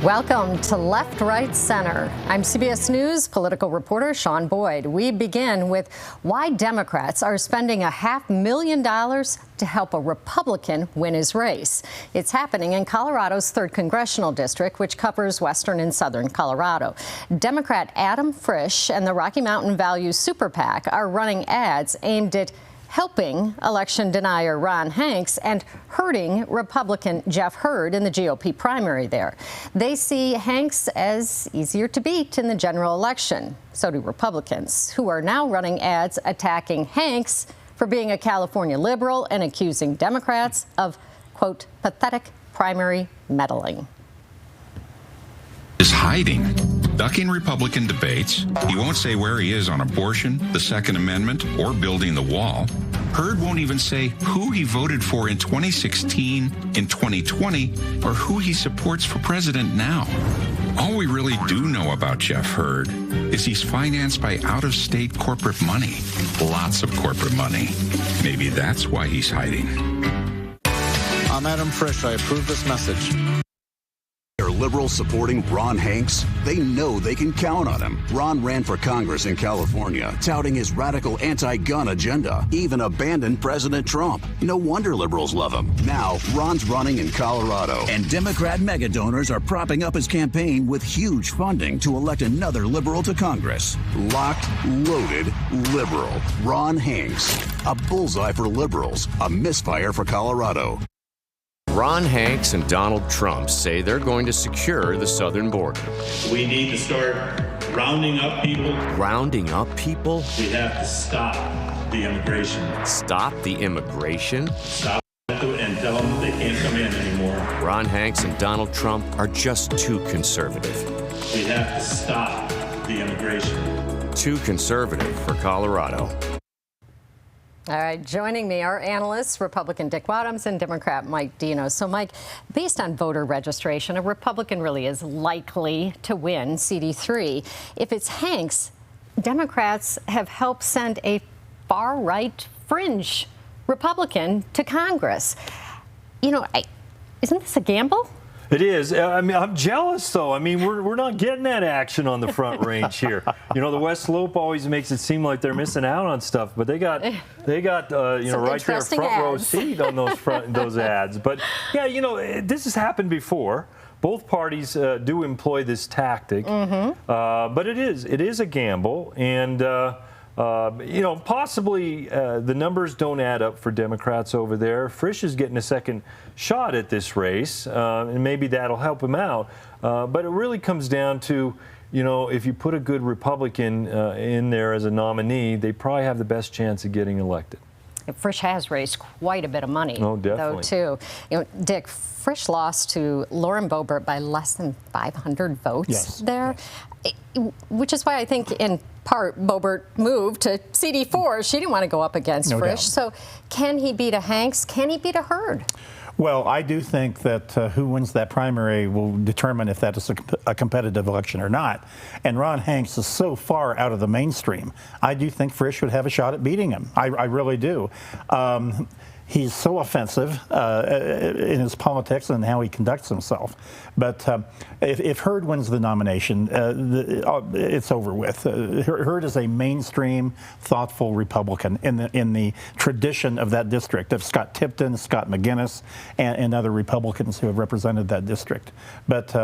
Welcome to Left, Right, Center. I'm CBS News political reporter Sean Boyd. We begin with why Democrats are spending $500,000 to help a Republican win his race. It's happening in Colorado's 3rd Congressional District, which covers western and southern Colorado. Democrat Adam Frisch and the Rocky Mountain Values Super PAC are running ads aimed at helping election denier Ron Hanks and hurting Republican Jeff Hurd in the GOP primary there. They see Hanks as easier to beat in the general election. So do Republicans, who are now running ads attacking Hanks for being a California liberal and accusing Democrats of, quote, pathetic primary meddling. Is hiding, ducking Republican debates. He won't say where he is on abortion, the Second Amendment, or building the wall. Hurd won't even say who he voted for in 2016, in 2020, or who he supports for president now. All we really do know about Jeff Hurd is he's financed by out-of-state corporate money. Lots of corporate money. Maybe that's why he's hiding. I'm Adam Frisch. I approve this message. Are liberals supporting Ron Hanks? They know they can count on him. Ron ran for Congress in California, touting his radical anti-gun agenda, even abandoned President Trump. No wonder liberals love him. Now, Ron's running in Colorado, and Democrat mega donors are propping up his campaign with huge funding to elect another liberal to Congress. Locked, loaded, liberal. Ron Hanks. A bullseye for liberals, a misfire for Colorado. Ron Hanks and Donald Trump say they're going to secure the southern border. We need to start rounding up people. Rounding up people? We have to stop the immigration. Stop the immigration? Stop it and tell them they can't come in anymore. Ron Hanks and Donald Trump are just too conservative. We have to stop the immigration. Too conservative for Colorado. All right, joining me are analysts, Republican Dick Wadhams and Democrat Mike Dino. So, Mike, based on voter registration, a Republican really is likely to win CD3. If it's Hanks, Democrats have helped send a far-right fringe Republican to Congress. You know, isn't this a gamble? It is. I mean, I'm jealous, though. I mean, we're not getting that action on the Front Range here. You know, the West Slope always makes it seem like they're missing out on stuff, but they got you know, right there front row seat on those ads. But yeah, you know, this has happened before. Both parties do employ this tactic, but it is a gamble, and you know, possibly the numbers don't add up for Democrats over there. Frisch is getting a second shot at this race, and maybe that'll help him out. But it really comes down to, you know, if you put a good Republican in there as a nominee, they probably have the best chance of getting elected. Frisch has raised quite a bit of money, definitely. though, too. You know, Dick, Frisch lost to Lauren Boebert by less than 500 votes there, which is why I think, in part, Boebert moved to CD4. She didn't want to go up against Frisch. So can he beat a Hanks? Can he beat a Hurd? Well, I do think that who wins that primary will determine if that is a competitive election or not. And Ron Hanks is so far out of the mainstream. I do think Frisch would have a shot at beating him. I really do. He's so offensive in his politics and how he conducts himself. But if Hurd wins the nomination, it's over with. Hurd is a mainstream, thoughtful Republican in the tradition of that district, of Scott Tipton, Scott McGinnis, and other Republicans who have represented that district. But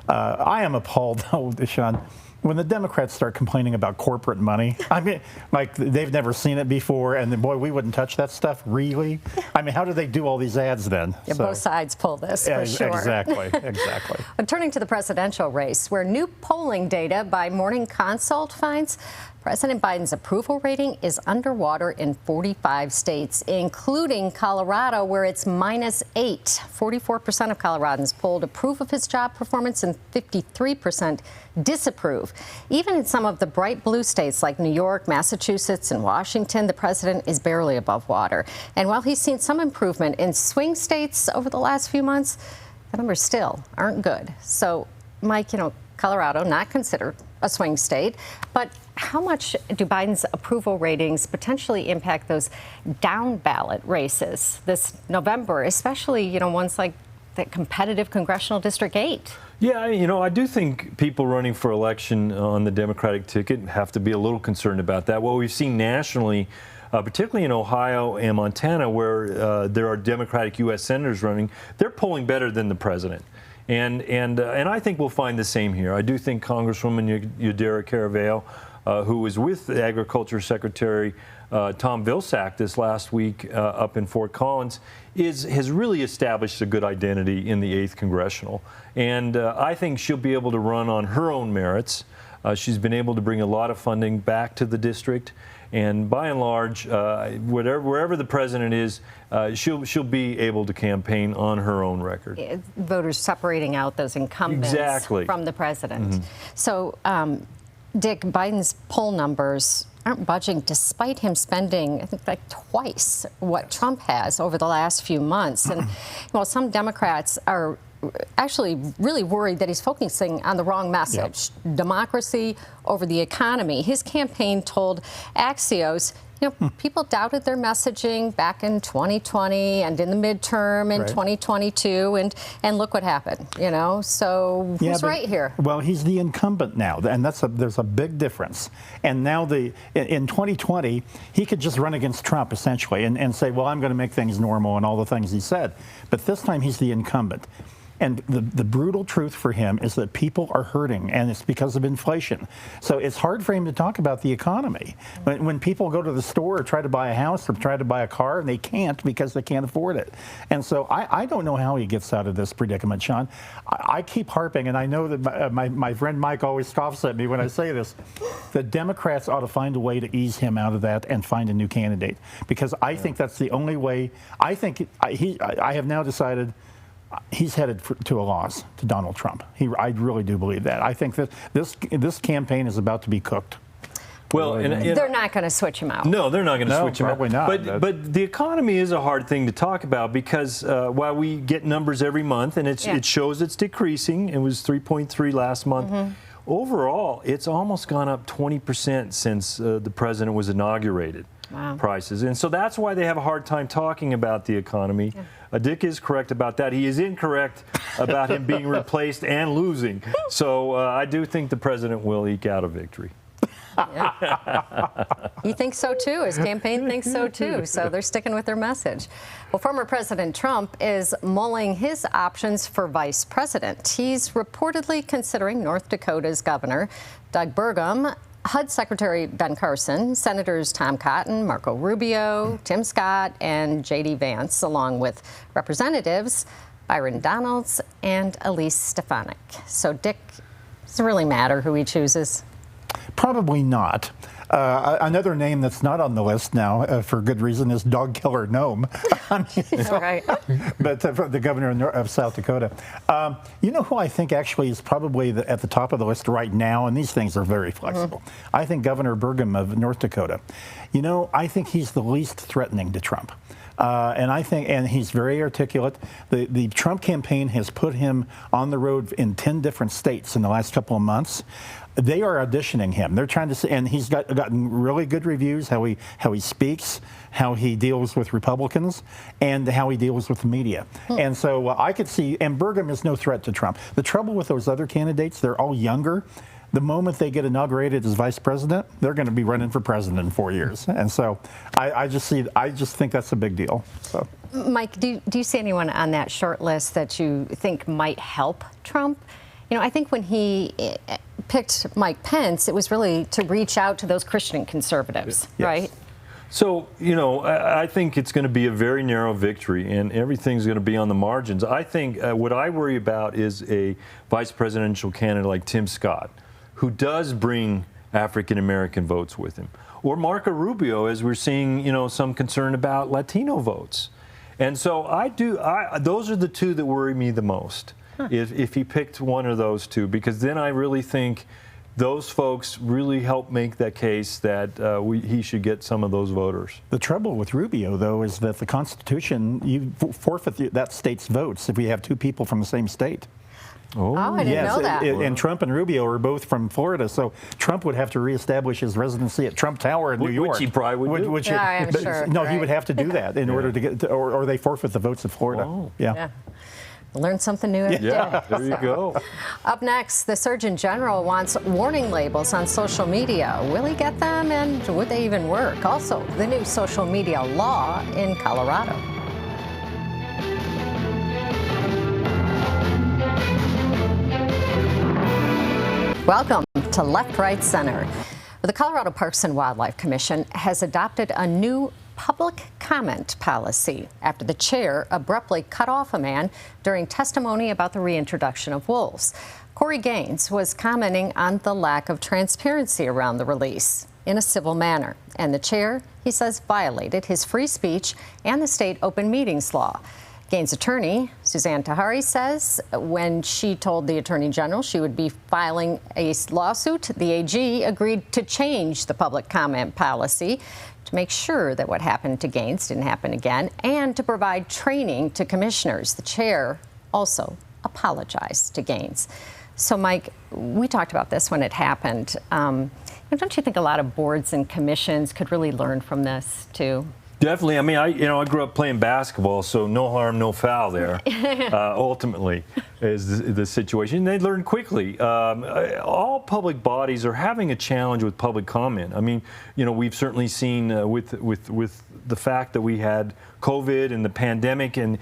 I am appalled, though, Sean, when the Democrats start complaining about corporate money. I mean, like, they've never seen it before, and then, boy, we wouldn't touch that stuff, really? I mean, how do they do all these ads then? Yeah, both sides pull this, for sure. Exactly, exactly. But turning to the presidential race, where new polling data by Morning Consult finds President Biden's approval rating is underwater in 45 states, including Colorado, where it's -8. 44% of Coloradans polled approve of his job performance and 53% disapprove. Even in some of the bright blue states like New York, Massachusetts, and Washington, the president is barely above water. And while he's seen some improvement in swing states over the last few months, the numbers still aren't good. So, Mike, you know, Colorado, not considered a swing state, but how much do Biden's approval ratings potentially impact those down ballot races this November, especially, you know, ones like the competitive Congressional District 8? Yeah, I do think people running for election on the Democratic ticket have to be a little concerned about that. What we've seen nationally, particularly in Ohio and Montana, where there are Democratic U.S. senators running, they're polling better than the president. And I think we'll find the same here. I do think Congresswoman Yadira Caraveo, who was with the Agriculture Secretary Tom Vilsack this last week up in Fort Collins, has really established a good identity in the 8th Congressional. And I think she'll be able to run on her own merits. She's been able to bring a lot of funding back to the district. And by and large, wherever the president is, she'll be able to campaign on her own record. Voters separating out those incumbents from the president. So, Dick, Biden's poll numbers aren't budging despite him spending, I think, like twice what Trump has over the last few months. And well, some Democrats are actually really worried that he's focusing on the wrong message, democracy over the economy. His campaign told Axios, people doubted their messaging back in 2020 and in the midterm in 2022, and look what happened, So who's right here? Well, he's the incumbent now, and there's a big difference. And now in 2020, he could just run against Trump, essentially, and say, well, I'm going to make things normal and all the things he said. But this time, he's the incumbent. And the brutal truth for him is that people are hurting, and it's because of inflation. So it's hard for him to talk about the economy. When people go to the store or try to buy a house or try to buy a car, and they can't because they can't afford it. And so I don't know how he gets out of this predicament, Sean. I keep harping, and I know that my friend Mike always scoffs at me when I say this. The Democrats ought to find a way to ease him out of that and find a new candidate, because I think that's the only way. I think I have now decided he's headed to a loss to Donald Trump. I really do believe that. I think that this campaign is about to be cooked. Well, they're not going to switch him out. No, they're not going to switch him out. Probably not. But the economy is a hard thing to talk about because while we get numbers every month and it shows it's decreasing, it was 3.3 last month. Overall, it's almost gone up 20% since the president was inaugurated. Prices. And so that's why they have a hard time talking about the economy. Dick is correct about that. He is incorrect about him being replaced and losing. So I do think the president will eke out a victory. He thinks so too. His campaign thinks so too. So they're sticking with their message. Well, former President Trump is mulling his options for vice president. He's reportedly considering North Dakota's governor, Doug Burgum, HUD Secretary Ben Carson, Senators Tom Cotton, Marco Rubio, Tim Scott, and J.D. Vance, along with Representatives Byron Donalds and Elise Stefanik. So, Dick, does it really matter who he chooses? Probably not. Another name that's not on the list now, for good reason, is Dog Killer Gnome. Right. But the governor of South Dakota. You know who I think actually is probably at the top of the list right now, and these things are very flexible. I think Governor Burgum of North Dakota. I think he's the least threatening to Trump. And he's very articulate. The Trump campaign has put him on the road in 10 different states in the last couple of months. They are auditioning him. They're trying to see, and he's gotten really good reviews, how he speaks, how he deals with Republicans, and how he deals with the media. And so I could see, and Burgum is no threat to Trump. The trouble with those other candidates, they're all younger. The moment they get inaugurated as vice president, they're going to be running for president in 4 years. And so I just think that's a big deal. So. Mike, do you see anyone on that short list that you think might help Trump? I think when he picked Mike Pence, it was really to reach out to those Christian conservatives, right? So, I think it's going to be a very narrow victory, and everything's going to be on the margins. I think what I worry about is a vice presidential candidate like Tim Scott, who does bring African-American votes with him. Or Marco Rubio, as we're seeing, some concern about Latino votes. And so those are the two that worry me the most. If he picked one of those two, because then I really think those folks really help make that case that he should get some of those voters. The trouble with Rubio, though, is that the Constitution, you forfeit that state's votes if we have two people from the same state. Oh, I didn't know that. And Trump and Rubio are both from Florida, so Trump would have to reestablish his residency at Trump Tower in New York. Which he probably would do. I'm sure. No, he would have to do that in order to get, or they forfeit the votes of Florida. Oh. Yeah. Learn something new every day. Yeah, there you go. Up next, the Surgeon General wants warning labels on social media. Will he get them, and would they even work? Also, the new social media law in Colorado. Welcome to Left, Right, Center. The Colorado Parks and Wildlife Commission has adopted a new public comment policy after the chair abruptly cut off a man during testimony about the reintroduction of wolves. Corey Gaines was commenting on the lack of transparency around the release in a civil manner, and the chair, he says, violated his free speech and the state open meetings law. Gaines' attorney, Suzanne Tahari, says when she told the Attorney General she would be filing a lawsuit, the AG agreed to change the public comment policy to make sure that what happened to Gaines didn't happen again and to provide training to commissioners. The chair also apologized to Gaines. So, Mike, we talked about this when it happened. Don't you think a lot of boards and commissions could really learn from this, too? Definitely. I mean, I grew up playing basketball, so no harm, no foul there. Ultimately, is the situation. They learn quickly. All public bodies are having a challenge with public comment. I mean, we've certainly seen with the fact that we had COVID and the pandemic and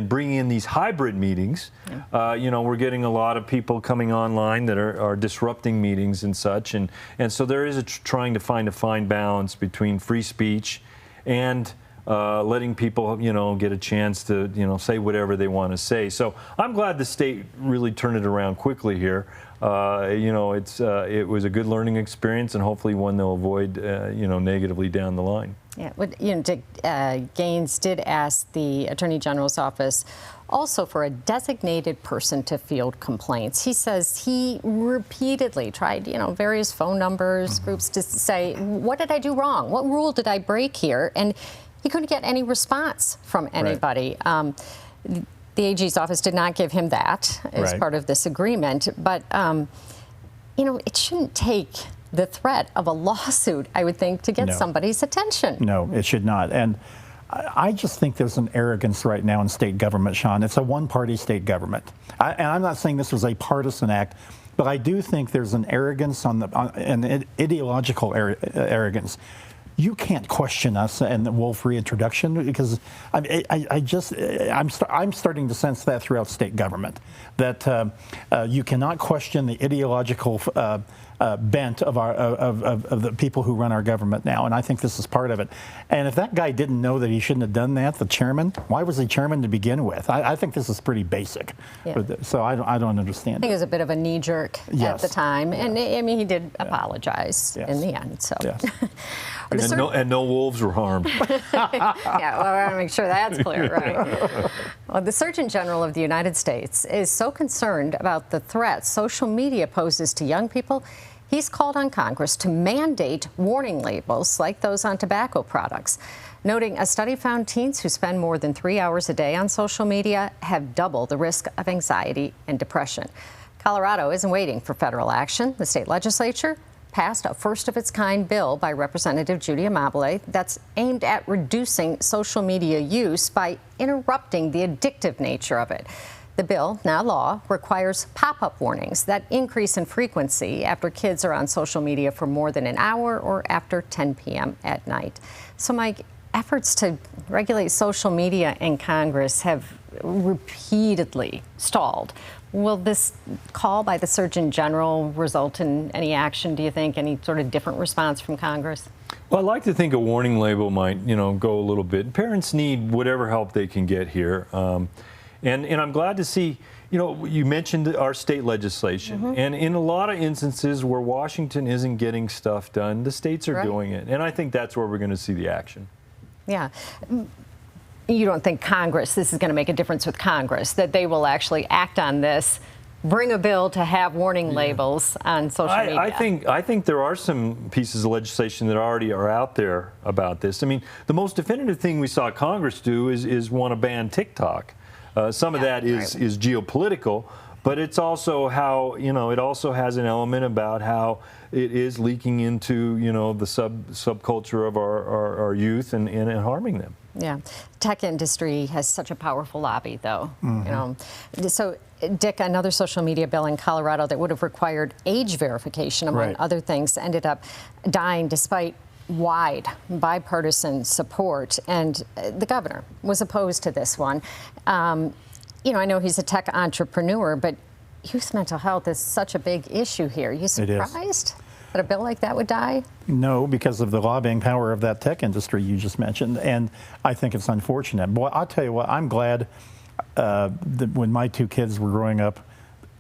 bringing in these hybrid meetings. We're getting a lot of people coming online that are disrupting meetings and such, and so there is trying to find a fine balance between free speech and letting people, get a chance to, say whatever they want to say. So I'm glad the state really turned it around quickly here. It was a good learning experience, and hopefully one they'll avoid, negatively down the line. Yeah, Gaines did ask the Attorney General's office also for a designated person to field complaints. He says he repeatedly tried, various phone numbers, groups to say, what did I do wrong? What rule did I break here? And he couldn't get any response from anybody. Right. The AG's office did not give him that as part of this agreement. But, it shouldn't take the threat of a lawsuit, I would think, to get somebody's attention. No, it should not. And I just think there's an arrogance right now in state government, Sean. It's a one-party state government. And I'm not saying this was a partisan act, but I do think there's an arrogance an ideological arrogance. You can't question us and the wolf reintroduction, because I'm starting to sense that throughout state government, that you cannot question the ideological bent of the people who run our government now, and I think this is part of it. And if that guy didn't know that he shouldn't have done that, the chairman, why was he chairman to begin with? I think this is pretty basic. Yeah. So I don't understand. I think it was a bit of a knee-jerk at the time, and he did apologize in the end. So. Yes. And no wolves were harmed. Yeah, well, I want to make sure that's clear, right? Well, the Surgeon General of the United States is so concerned about the threat social media poses to young people, he's called on Congress to mandate warning labels like those on tobacco products, noting a study found teens who spend more than 3 hours a day on social media have double the risk of anxiety and depression. Colorado isn't waiting for federal action. The state legislature passed a first-of-its-kind bill by Representative Judy Amabile that's aimed at reducing social media use by interrupting the addictive nature of it. The bill, now law, requires pop-up warnings that increase in frequency after kids are on social media for more than an hour or after 10 p.m. at night. So, Mike, efforts to regulate social media in Congress have repeatedly stalled. Will this call by the Surgeon General result in any action, do you think, any sort of different response from Congress? Well, I'd like to think a warning label might, go a little bit. Parents need whatever help they can get here. And I'm glad to see, you mentioned our state legislation. And in a lot of instances where Washington isn't getting stuff done, the states are doing it. And I think that's where we're going to see the action. Yeah. You don't think Congress, this is going to make a difference with Congress, that they will actually act on this, bring a bill to have warning labels on social media? I think there are some pieces of legislation that already are out there about this. I mean, the most definitive thing we saw Congress do is want to ban TikTok. Some of that is geopolitical, but it's also how, it also has an element about how it is leaking into, the subculture of our youth and harming them. Yeah, tech industry has such a powerful lobby, though. You know, so Dick, another social media bill in Colorado that would have required age verification, among other things, ended up dying despite wide bipartisan support, and the governor was opposed to this one. You know, I know he's a tech entrepreneur, but youth mental health is such a big issue here. Are you surprised that a bill like that would die? No, because of the lobbying power of that tech industry you just mentioned, and I think it's unfortunate. Boy, I'll tell you what, I'm glad that when my two kids were growing up,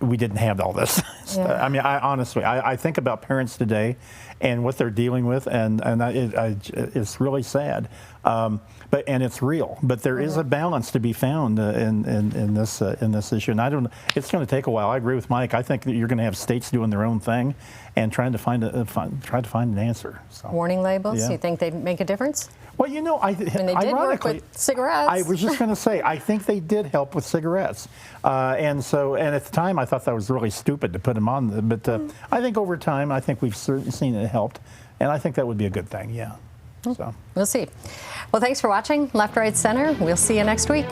we didn't have all this. I mean, honestly, I think about parents today and what they're dealing with, and it's really sad. And it's real. But there is a balance to be found in this issue, and I don't. It's going to take a while. I agree with Mike. I think that you're going to have states doing their own thing and trying to find an answer. So. Warning labels. You think they'd make a difference? Well, you know, they did work with cigarettes. I was just going to say, I think they did help with cigarettes, and at the time, I thought that was really stupid to put them on. But I think over time, I think we've certainly seen it helped, and I think that would be a good thing. Yeah. So we'll see. Well, thanks for watching Left, Right, Center. We'll see you next week.